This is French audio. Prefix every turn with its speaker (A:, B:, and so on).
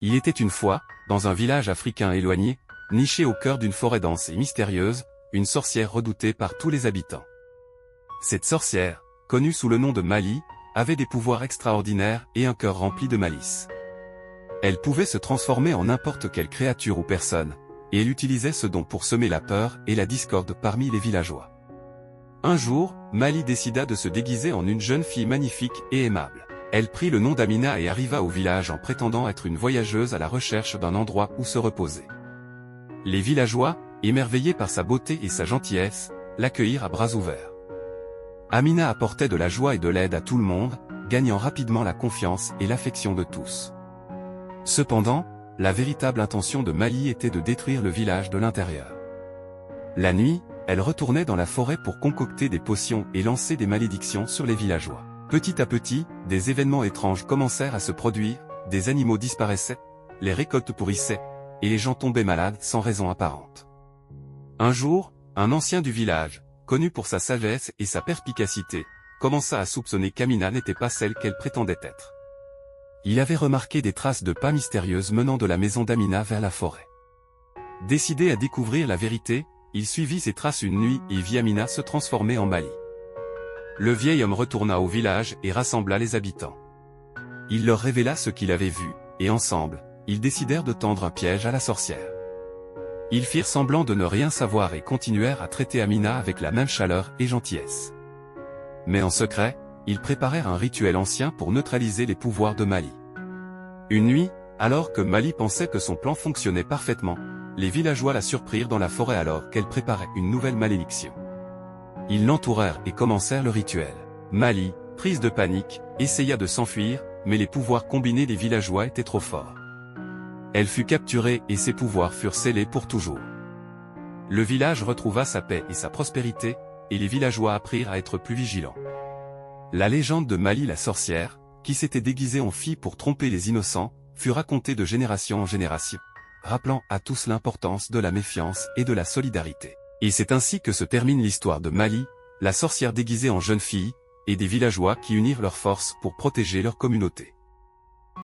A: Il était une fois, dans un village africain éloigné, niché au cœur d'une forêt dense et mystérieuse, une sorcière redoutée par tous les habitants. Cette sorcière, connue sous le nom de Mali, avait des pouvoirs extraordinaires et un cœur rempli de malice. Elle pouvait se transformer en n'importe quelle créature ou personne, et elle utilisait ce don pour semer la peur et la discorde parmi les villageois. Un jour, Mali décida de se déguiser en une jeune fille magnifique et aimable. Elle prit le nom d'Amina et arriva au village en prétendant être une voyageuse à la recherche d'un endroit où se reposer. Les villageois, émerveillés par sa beauté et sa gentillesse, l'accueillirent à bras ouverts. Amina apportait de la joie et de l'aide à tout le monde, gagnant rapidement la confiance et l'affection de tous. Cependant, la véritable intention de Mali était de détruire le village de l'intérieur. La nuit, elle retournait dans la forêt pour concocter des potions et lancer des malédictions sur les villageois. Petit à petit, des événements étranges commencèrent à se produire, des animaux disparaissaient, les récoltes pourrissaient, et les gens tombaient malades sans raison apparente. Un jour, un ancien du village, connu pour sa sagesse et sa perspicacité, commença à soupçonner qu'Amina n'était pas celle qu'elle prétendait être. Il avait remarqué des traces de pas mystérieuses menant de la maison d'Amina vers la forêt. Décidé à découvrir la vérité, il suivit ces traces une nuit et vit Amina se transformer en Mali. Le vieil homme retourna au village et rassembla les habitants. Il leur révéla ce qu'il avait vu, et ensemble, ils décidèrent de tendre un piège à la sorcière. Ils firent semblant de ne rien savoir et continuèrent à traiter Amina avec la même chaleur et gentillesse. Mais en secret, ils préparèrent un rituel ancien pour neutraliser les pouvoirs de Mali. Une nuit, alors que Mali pensait que son plan fonctionnait parfaitement, les villageois la surprirent dans la forêt alors qu'elle préparait une nouvelle malédiction. Ils l'entourèrent et commencèrent le rituel. Mali, prise de panique, essaya de s'enfuir, mais les pouvoirs combinés des villageois étaient trop forts. Elle fut capturée et ses pouvoirs furent scellés pour toujours. Le village retrouva sa paix et sa prospérité, et les villageois apprirent à être plus vigilants. La légende de Mali la sorcière, qui s'était déguisée en fille pour tromper les innocents, fut racontée de génération en génération, rappelant à tous l'importance de la méfiance et de la solidarité. Et c'est ainsi que se termine l'histoire de Mali, la sorcière déguisée en jeune fille, et des villageois qui unirent leurs forces pour protéger leur communauté.